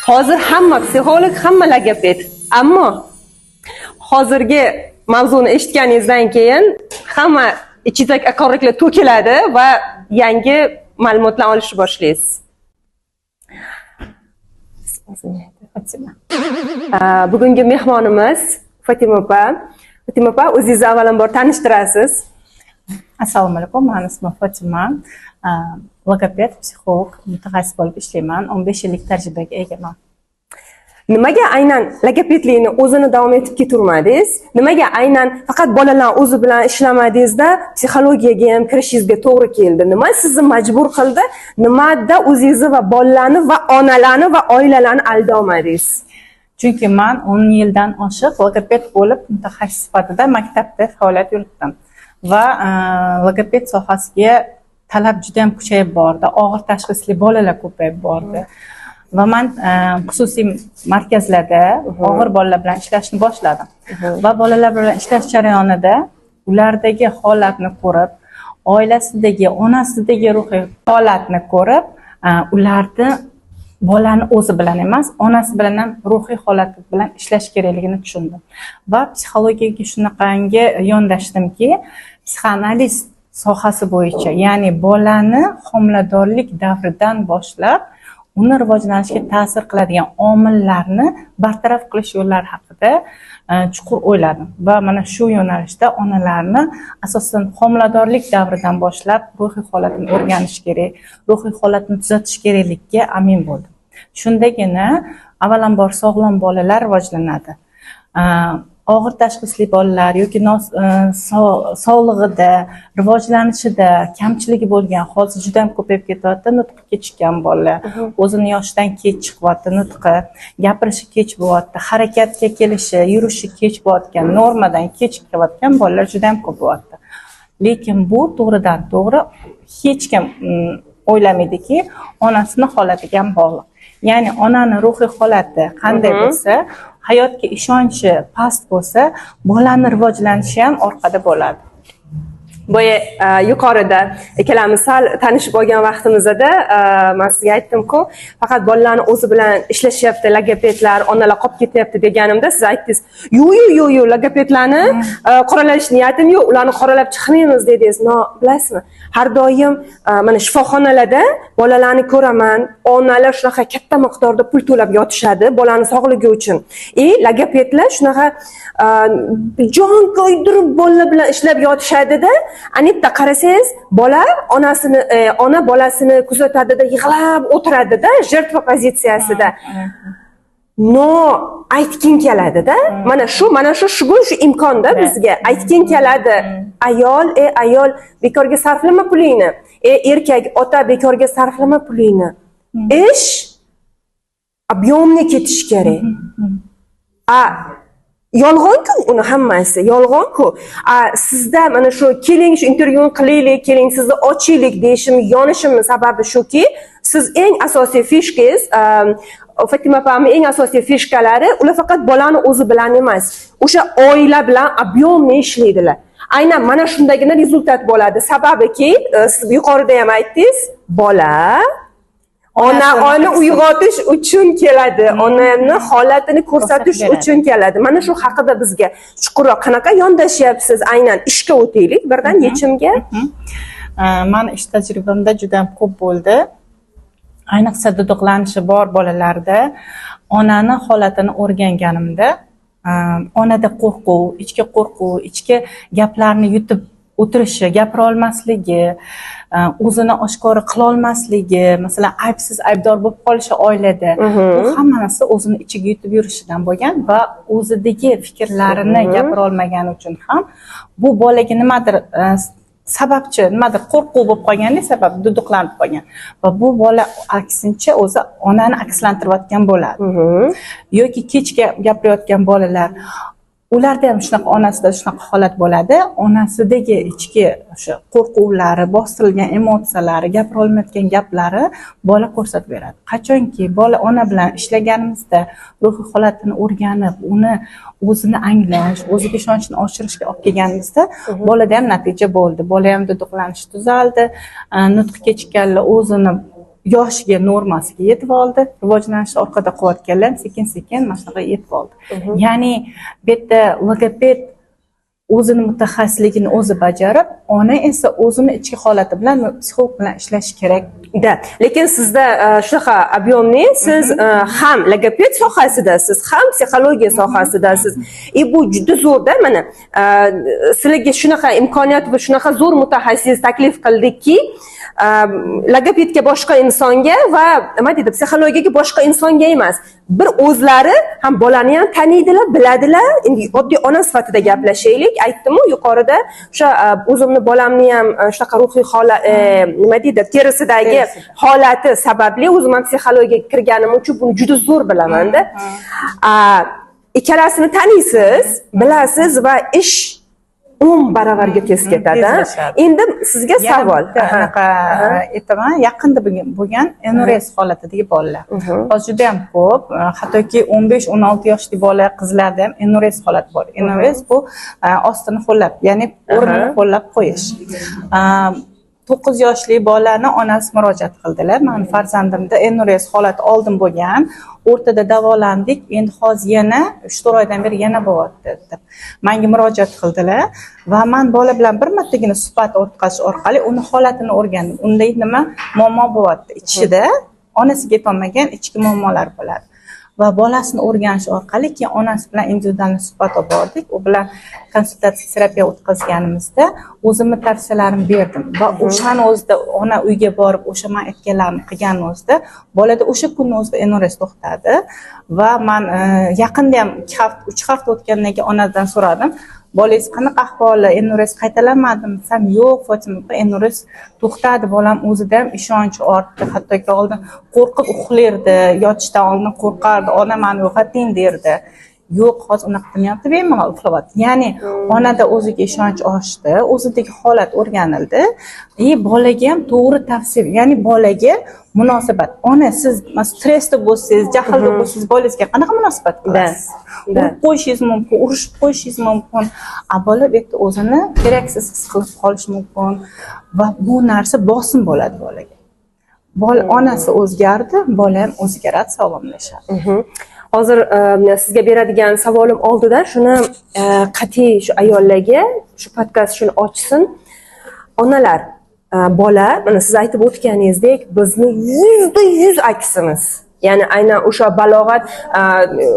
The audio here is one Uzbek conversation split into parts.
Hozir hamma psixolog, hamma logoped. Ammo hozirgi mavzuni eshitganingizdan keyin hamma ichidagi aqorliklar to'kiladi va yangi ma'lumotlar olishni boshlaysiz. Bugungi mehmonimiz Fatima opa. Fatima opa, o'zingizni avvalambor tanishtirasiz. Assalomu alaykum, men ismim Fatima. Logoped, psixolog, mutaxassis bo'lib ishlayman. 15 yillik tajribaga egaman. Nimaga aynan logopedlikni o'zini davom etib keturmadingiz? Nimaga aynan faqat bolalar o'zi bilan ishlamadingizda psixologiyaga ham kirishingizga to'g'ri keldi? Nima sizni majbur qildi? Nimada o'zingizni va bolalarni va onalarni va oilalarni aldolmadingiz? Chunki men 10 yildan oshiq logoped bo'lib mutaxassis sifatida maktabda faoliyat yuritdim va logoped sohasiga talab juda ham kuchayib bordi. Og'ir tashxisli bolalar ko'payib bordi. Va men xususiy markazlarda og'ir bolalar bilan ishlashni boshladim. Va bolalar bilan ishlash jarayonida ulardagi holatni ko'rib, oilasidagi, onasidagi ruhiy holatni ko'rib, ularni bolani o'zi bilan emas, onasi bilan ham ruhiy holati bilan ishlash kerakligini tushundim. Va psixologiyaga shunaqangi yondashdimki, psixoanaliz sohasi bo'yicha, ya'ni bolani homiladorlik davridan boshlab uni rivojlanishiga ta'sir qiladigan omillarni bartaraf qilish yo'llari haqida chuqur o'yladim va mana shu yo'nalishda onalarni asosan homiladorlik davridan boshlab ruhiy holatini o'rganish kerak, ruhiy holatni tuzatish kerakligiga amin bo'ldim. Shundagina avvalambor sog'lom bolalar rivojlanadi. Og'ir tashxisli bolalar yoki sog'lig'ida, rivojlanishida kamchiligi bo'lgan, hozir juda ham ko'payib ketyapti, nutqi kechikkan bolalar, o'zini yoshidan kech chiqyapti, nutqi, gapirishi kech bo'lyapti, harakatga kelishi, yurishi kech bo'layotgan, normadan kech kelayotgan bolalar juda ham ko'p bo'lyapti. Lekin bu to'g'ridan to'g'ri hech kim o'ylamaydiki, onasini holatiga ham bog'liq. Ya'ni onani ruhiy holati qanday bo'lsa, hayotga ishonchi past bo'lsa, bolaning rivojlanishi ham orqada bo'ladi. Boya yuqorida ikkalamiz sal tanishib olgan vaqtimizda men sizga aytdim-ku, faqat bolalarni o'zi bilan ishlashyapti, logopedlar, onalar qolib ketyapti deganimda siz aytdingiz, "Yo'q, logopedlarni qoralash niyatim yo'q, ularni qoralab chiqmaymiz" dedingiz. No, bilasizmi? Har doim mana shifoxonalarda bolalarni ko'raman, onalar shunaqa katta miqdorda pul to'lab yotishadi bolaning sog'ligi uchun. Logopedlar shunaqa jon ko'ydirib bolalar bilan ishlab yotishadi-da. Anita qarasangiz, ona bolasini kuzatadida, yig'lab o'tiradi-da, jertva pozitsiyasida. No, aytging keladi-da. Mana shu imkonda bizga aytging keladi. Ayol, bekorga sarflama pulingni. Erkak, ota, bekorga sarflama pulingni. Ish объемni ketish kerak. Yolg'on-ku, uni hammasi yolg'on-ku. Sizda mana shu keling shu intervyuni qilaylik, keling sizni ochaylik deyishim, yonishim sababi shuki, siz eng asosiy fishkangiz, Fatima opamning eng asosiy fishkalari, ular faqat bolani o'zi bilan emas, o'sha oila bilan объемni ishlaydilar. Aynan mana shundagina rezultat bo'ladi. Sababiki, siz yuqorida ham aytdingiz, bola onani uyg'otish uchun keladi, onani holatini ko'rsatish uchun keladi. Mana shu haqida bizga chuqurroq qanaqa yondashyapsiz? Aynan ishga o'taylik, birdan yechimga. Men ish tajribamda juda ham ko'p bo'ldi. Ayniqsa duduqlanishi bor bolalarda onani holatini o'rganganimda, onada qo'rquv, ichki gaplarni yutib o'tirishi, gapira olmasligi, o'zini oshkora qila olmasligi, masalan, aybsiz aybdor bo'lib qolishi oilada, bu hammasi o'zini ichiga yutib yurishidan bo'lgan va o'zidagi fikrlarini gapira olmagani uchun ham bu bolaga nimadir sababchi, nimadir qo'rquv bo'lib qolganda sabab duduqlanib qolgan va bu bola aksincha o'zi onani akslantirayotgan bo'ladi. Yoki kech gapirayotgan bolalar, ularda ham shunaqa, onasida shunaqa holat bo'ladi. Onasidagi ichki o'sha qo'rquvlari, bostirilgan emotsiyalari, gapira olmayotgan gaplari bola ko'rsatib beradi. Qachonki bola ona bilan ishlaganimizda, ruhiy holatini o'rganib, uni o'zini anglash, o'ziga ishonchni oshirishga olib kelganimizda, bolada ham natija bo'ldi. Bola ham duduqlanishi tuzaldi, nutqi kechikkanlar o'zini yoshiga normasiga yetib oldi. Rivojlanishni orqada qilayotganlar sekin-sekin mana shunaqa yetib oldi. Ya'ni bu yerda logoped o'zini mutaxassisligini o'zi bajarib, ona esa o'zini ichki holati bilan psixolog bilan ishlashi kerak. Lekin sizda shunaqa объемni siz ham logoped sohasidasiz, ham psixologiya sohasidasiz. Bu juda zo'rda. Mana sizlarga shunaqa imkoniyat va shunaqa zo'r mutaxassis taklif qildikki, logopedga boshqa insonga va nima deydi, psixologiyaga boshqa insonga emas. Bir o'zlari ham bolani ham taniydilar, biladilar. Endi oddiy ona sifatida gaplashaylik. Aytdim-ku yuqorida, o'sha o'zimni bolamni ham shunaqa ruhiy holat, nima deydi, terisidagi holati sababli o'zim ham psixologiyaga kirganim uchun buni juda zo'r bilaman-da. Ikkalasini taniysiz, bilasiz va ish 10 baravarga tez ketadi. Endi sizga savol. Aytaman, yaqinda bo'lgan NRS holatidagi bolalar. Hozir juda ham ko'p, hattoki 15-16 yoshli bola, qizlarda ham NRS holati bor. NRS bu ostini qo'llab, ya'ni o'rnini qo'llab qo'yish. 9 yoshli bolani onasi murojaat qildilar. Men farzandimda NRS holati oldin bo'lgan, o'rtada davolandik, endi hozir yana 3-4 oydan beri yana bo'lyapti deb. Menga murojaat qildilar va men bola bilan bir martagina suhbat o'tkazish orqali uni holatini o'rgandim. Unda nima muammo bo'lyapti ichida, onasiga yetolmagan ichki muammolar bo'ladi. Va bolasini o'rganish orqali keyin onasi bilan individual suhbat olib bordik. U bilan konsultatsiya terapiya o'tkazganimizda o'zimni tavsiyalarimni berdim va o'shani o'zida ona uyga borib o'sha men aytganlarimni qilgan o'zida bolada o'sha kunni o'zida NRS to'xtadi va men yaqinda ham 2 hafta 3 hafta o'tgandan keyin onadan so'radim. Bolangiz qanaqa ahvoli, NRS qaytalanmadimi desam, yo'q Fotima, NRS to'xtadi, bolam o'zida ham ishonch ortdi, hattoki oldin qo'rqib uxlardi, yotishdan oldin qo'rqardi, ona meni uyg'oting derdi. Yo'q, hozir unaqa qilmayapti, bemalol uxlayapti. Ya'ni onada o'ziga ishonch oshdi, o'zidagi holat o'rganildi. Bolaga ham to'g'ri tavsiya, ya'ni bolaga munosabat. Ona siz stressda bo'lsangiz, jahlda bo'lsangiz, bolangizga qanaqa munosabat qilasiz? Urib qo'yishingiz mumkin, urishib qo'yishingiz mumkin. Bola bu yerda o'zini keraksiz his qilib qolishi mumkin va bu narsa bosim bo'ladi bolaga. Onasi o'zgardi, bola ham o'zgaradi, sog'lomlashadi. Hozir sizga beradigan savolim oldidan shuni qat'iy shu ayollarga shu podkast shuni ochsin. Onalar, bola, mana siz aytib o'tganingizdek, bizni 100% aksimiz. Ya'ni aynan o'sha balog'at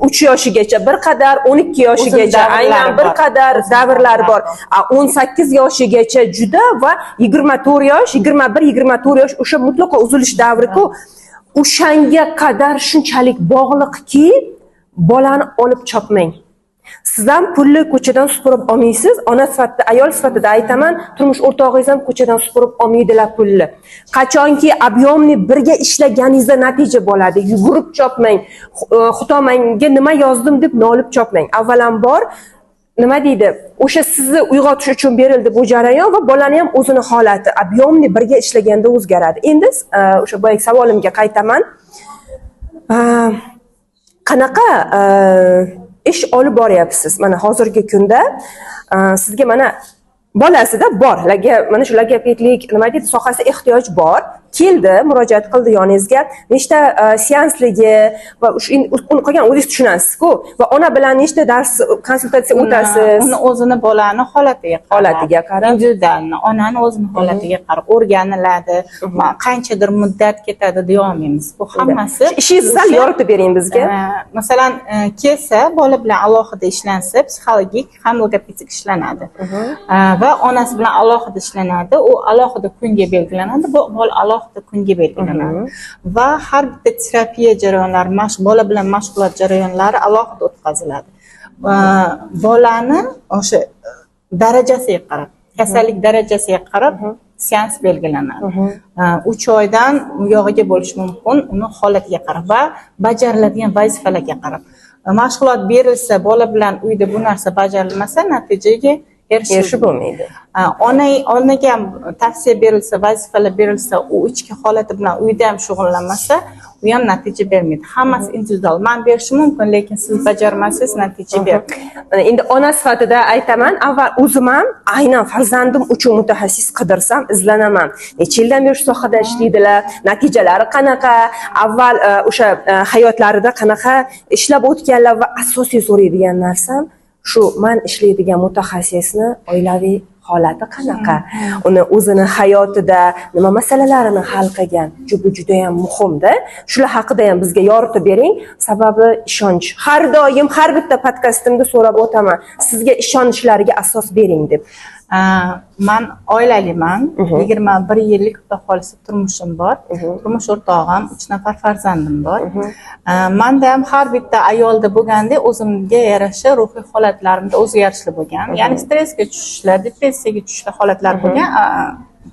3 yoshigacha bir qadar, 12 yoshigacha aynan bir qadar davrlar bor. 18 yoshigacha juda va 24 yosh, 21-24 yosh o'sha mutlaqo uzilish davri-ku. O'shanga qadar shunchalik bog'liqki, bolani olib chopmang. Siz ham pulni ko'chadan supurib olmaysiz. Ona sifatida, ayol sifatida aytaman, turmush o'rtog'ingiz ham ko'chadan supurib olmaydilar pulni. Qachonki объемni birga ishlaganingizda natija bo'ladi. Yugurib chopmang. Xudo menga nima yozdim deb nolib chopmang. Avvalambor nima deydi? O'sha sizni uyg'otish uchun berildi bu jarayon va bolani ham o'zini holati, объемni birga ishlaganda o'zgaradi. Endi o'sha boyagi savolimga qaytaman. Qanaqa ish olib boryapsiz? Mana hozirgi kunda sizga mana bolasida bor, mana shu logopedlik nima deydi, sohasida ehtiyoj bor. Keldi, murojaat qildi yoningizga. Nechta seansligi va uni qolgan o'zingiz tushunasiz-ku va ona bilan nechta dars, konsultatsiya o'tasiz. Uni o'zini bolani holatiga qarab, individualni, onani o'zini holatiga qarab o'rganiladi. Qanchadir muddat ketadi deya olmaymiz. Bu hammasi ishingizni sal yoritib bering bizga. Masalan, kelsa, bola bilan alohida ishlansa, psixologik ham logopedik ishlanadi. Va onasi bilan alohida ishlanadi. U alohida kunga belgilanadi. Bu bola alohida kunga belgilanadi va har bitta terapiya jarayonlari, bola bilan mashg'ulot jarayonlari alohida o'tkaziladi. Bolani o'sha darajasiga qarab, kasallik darajasiga qarab seans belgilanadi. 3 oydan u yog'iga bo'lishi mumkin, uni holatiga qarab va bajariladigan vazifalarga qarab. Mashg'ulot berilsa, bola bilan uyda bu narsa bajarilmasa, natijaga erishib bo'lmaydi. Onaga ham tavsiya berilsa, vazifalar berilsa, u ichki holati bilan uyda ham shug'ullanmasa, u ham natija bermaydi. Hammasi individual. Men berishim mumkin, lekin siz bajarmasangiz natija bermaydi. Endi ona sifatida aytaman, avval o'zim ham aynan farzandim uchun mutaxassis qidirsam, izlanaman. Necha yildan beri shu sohada ishlaydilar, natijalari qanaqa, avval o'sha hayotlarida qanaqa ishlab o'tganlar va asosiy so'raydigan narsam shu, men ishlaydigan mutaxassisni oilaviy holati qanaqa, uni o'zini hayotida nima masalalarini hal qilgan. Bu juda ham muhimda. Shular haqida ham bizga yoritib bering, sababi ishonch. Har doim har bitta podkastimda so'rab o'taman, sizga ishonchlariga asos bering deb. Men oilaliman, 21 yillik xudo xolisa turmushim bor. Turmush o'rtog'im, 3 nafar farzandim bor. Menda ham har bitta ayolda bo'lganda o'zimga yarasha ruhiy holatlarimda o'zgarishlar bo'lgan. Ya'ni stressga tushishlar, depressiyaga tushishlar holatlar bo'lgan.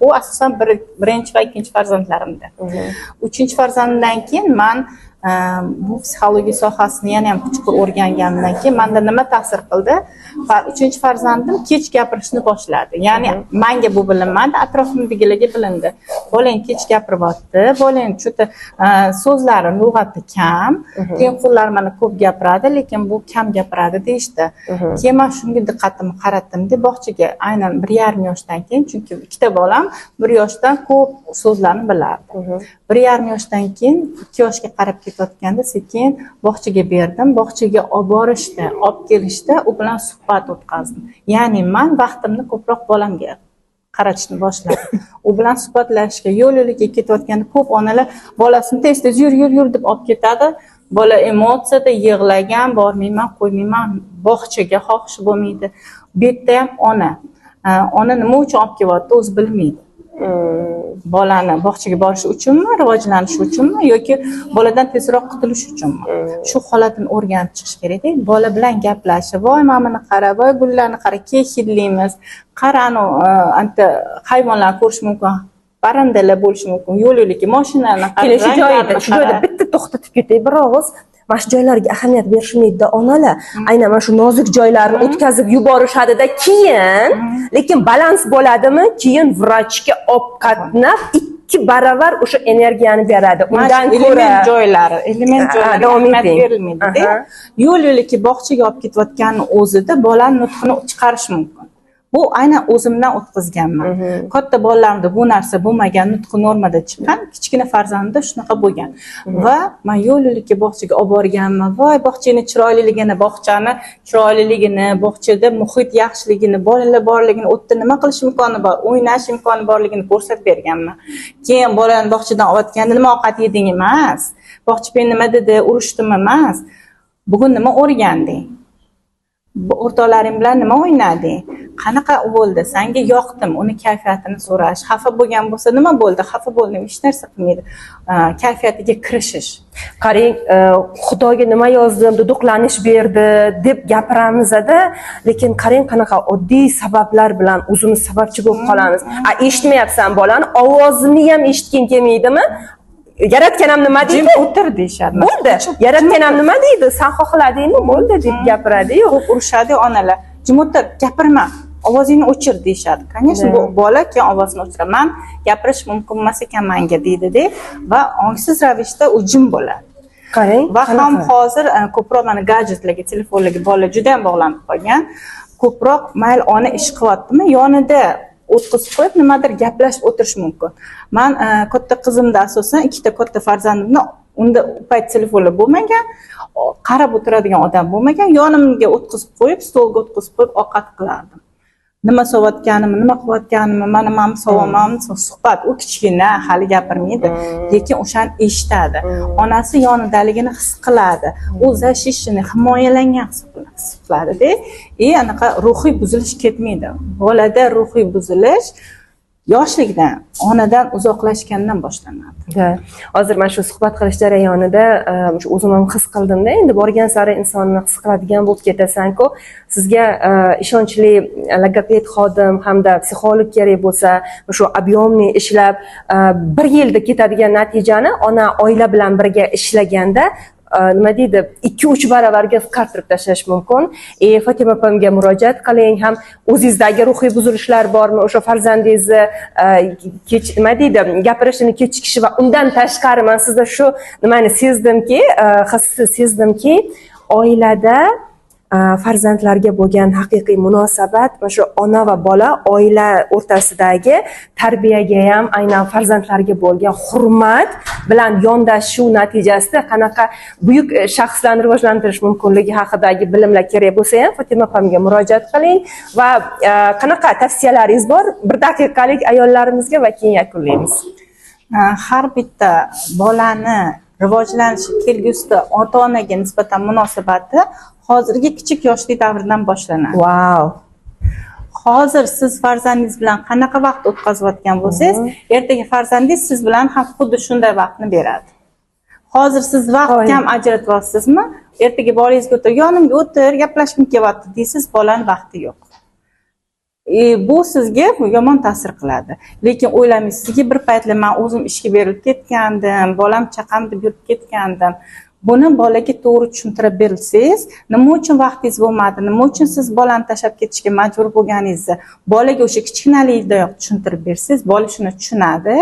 Bu asosan birinchi va ikkinchi farzandlarimda. Uchinchi farzandimdan keyin men bu psixologiya sohasini yana ham chuqur o'rganganimdan keyin menda nima ta'sir qildi? Va uchinchi farzandim kech gapirishni boshladi. Ya'ni menga bu bilinmadi, atrofimdagilarga bilindi. Bolang kech gapiryapti, bolang juda so'zlari lug'ati kam, tengqurlar mana ko'p gapiradi, lekin bu kam gapiradi deyishdi. Keyin men shunga diqqatimni qaratdim-da, bog'chaga aynan 1,5 yoshdan keyin, chunki ikkita bolam 1 yoshdan ko'p so'zlarni bilardi. 1,5 yoshdan keyin 2 yoshga qarab ketayotganda sekin bog'chaga berdim. Bog'chaga olib borishdi, olib kelishdi, u bilan suhbat o'tkazdim. Ya'ni men vaqtimni ko'proq bolamga qaratishni boshladim. U bilan suhbatlashishga, yo'l-yo'liga ketayotganda ko'p onalar bolasini tez-tez yur deb olib ketadi. Bola emotsiyada yig'lagan, bormayman, qo'ymayman, bog'chaga xohishi bo'lmaydi. Bu yerda ham ona nima uchun olib kelyapti, o'zi bilmaydi. Bolani bog'chaga borish uchunmi, rivojlanish uchunmi yoki boladan tezroq qutulish uchunmi? Shu holatni o'rganib chiqish kerak. Bola bilan gaplashib, voy mamani qara, voy gullarni qara, keyin hidlaymiz. Qarani, anta hayvonlarni ko'rish mumkin. Parandalar bo'lishi mumkin, yo'l-yo'lga mashinani qara. Kelishi joyida, shu joyda bitta to'xtatib ketay bir og'iz. Mana shu joylarga ahamiyat berishmaydi onalar. Aynan mana shu nozik joylarni o'tkazib yuborishadida, keyin lekin balans bo'ladimi? Keyin vrachga olib qatnab 2 baravar o'sha energiyani beradi. Undan ko'ra element joylari ahamiyat berilmaydi. Yo'l-yo'lga bog'chaga olib ketayotganning o'zida bolani nutqini chiqarish mumkin. Bu aynan o'zimdan o'tkazganman. Katta bolalarimda bu narsa bo'lmagan, nutqi normada chiqqan, kichkina farzandimda shunaqa bo'lgan. Va men yo'l-yo'lga bog'chaga olib borganman. Voy, bog'chaning chiroyliligini, bog'chada muhit yaxshiligini, bolalar borligini, u yerda nima qilish imkoni bor, o'ynash imkoni borligini ko'rsatib berganman. Keyin bolani bog'chadan olayotganda nima ovqat yeding emas, bog'chapen nima dedi, urishdimi emas. Bugun nima o'rganding? O'rtoqlaring bilan nima o'ynading? Qanaqa bo'ldi? Senga yoqdim, uni kayfiyatini so'rash. Xafa bo'lgan bo'lsa, nima bo'ldi? Xafa bo'ldim, hech narsa qilmaydi. Kayfiyatiga kirishish. Qarang, Xudoga nima yozdim, duduqlanish berdi deb gapiramiz-da, lekin qarang qanaqa oddiy sabablar bilan o'zimiz sababchi bo'lib qolamiz. Eshitmayapsan bolani, ovozini ham eshitging kelmaydimi? Yaratganam nima deydi? Jim o'tir deyshadi. Bo'ldi. Yaratganam nima deydi? Sen xohladingmi? Bo'ldi deb gapiradi-yu. Ko'p urishadi onalar. Jim o'tir, gapirma. Ovozingni o'chir deyshadi. Конечно, bu bola keyin ovozini o'chiradi. Men gapirish mumkin emas ekan menga deydi-da va ongsiz ravishda u jim bo'ladi. Qarang, va ham hozir ko'proq mana gadjetlarga, telefonlarga bolalar juda ham bog'lanib qolgan. Ko'proq mayli ona ish qilyaptimi, yonida o'tkazib qo'yib nimadir gaplashib o'tirish mumkin. Men katta qizimda asosan ikkita katta farzandimni unda u payt telefonlar bo'lmagan, qarab o'tiradigan odam bo'lmagan, yonimga o'tkazib qo'yib, stolga o'tkazib qo'yib ovqat qilardim. Nima sovotganimni, nima qilayotganimni, mana men sovaman, suhbat. U kichkina, hali gapirmaydi, lekin o'shani eshitadi. Onasi yonidaligini his qiladi. U zashishini, himoyalangan his qiladi-da. Anaqa ruhiy buzilish ketmaydi. Bolada ruhiy buzilish yoshlikdan, onadan uzoqlashgandan boshlanadi. Hozir mana shu suhbat qilish jarayonida o'zim ham his qildim-da, endi borgan sari insonni his qiladigan bo'lib ketasan-ku. Sizga ishonchli logoped xodim hamda psixolog kerak bo'lsa, shu объемный ishlab 1 yilda ketadigan natijani ona oila bilan birga ishlaganda nima deydi 2-3 baravarga qisqartirib tashlash mumkin. Fotima opamga murojaat qiling, ham o'zingizdagi ruhiy buzilishlar bormi, o'sha farzandingizni nima deydi gapirishini kechikishi va undan tashqari men sizda shu nimani sezdimki, hisni sezdimki, oilada farzandlarga bo'lgan haqiqiy munosabat, mana shu ona va bola oila o'rtasidagi tarbiyaga ham, aynan farzandlarga bo'lgan hurmat bilan yondashuv natijasida qanaqa buyuk shaxslarni rivojlantirish mumkinligi haqidagi bilimlar kerak bo'lsa ham Fotima opamga murojaat qiling va qanaqa tavsiyalaringiz bor? 1 daqiqalik ayollarimizga va keyin yakunlaymiz. Har bitta bolani rivojlanishi kelgusida ota-onaga nisbatan munosabati hozirgi kichik yoshlik davridan boshlanadi. Wow. Hozir siz farzandingiz bilan qanaqa vaqt o'tkazayotgan bo'lsangiz, ertaga farzandingiz siz bilan ham xuddi shunday vaqtni beradi. Hozir siz vaqt kam ajratyapsizmi? Ertaga bolangizga o'tir, yonimga o'tir, gaplashgim kelyapti deysiz, bolaning vaqti yo'q. Bu sizga yomon ta'sir qiladi. Lekin o'ylaymiz, sizga bir paytlar men o'zim ishga berilib ketgandim, bolam chaqam deb yurib ketgandim. Buni bolaga to'g'ri tushuntirib bersangiz, nima uchun vaqtingiz bo'lmadi, nima uchun siz bolani tashlab ketishga majbur bo'lganingizni bolaga o'sha kichkinaligidayoq tushuntirib bersangiz, bola shuni tushunadi.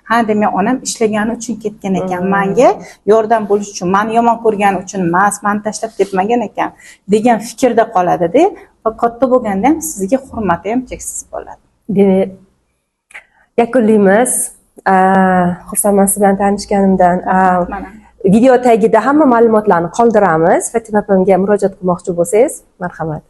Ha, demak, onam ishlagani uchun ketgan ekan, menga yordam bo'lish uchun, meni yomon ko'rgani uchun emas, meni tashlab ketmagan ekan degan fikrda qoladi-da. Va katta bo'lganda ham sizga hurmati ham cheksiz bo'ladi. Demak, yakunlaymiz. Xursandman siz bilan tanishganimdan. Video tagida hamma ma'lumotlarni qoldiramiz. Fotima opamga murojaat qilmoqchi bo'lsangiz, marhamat.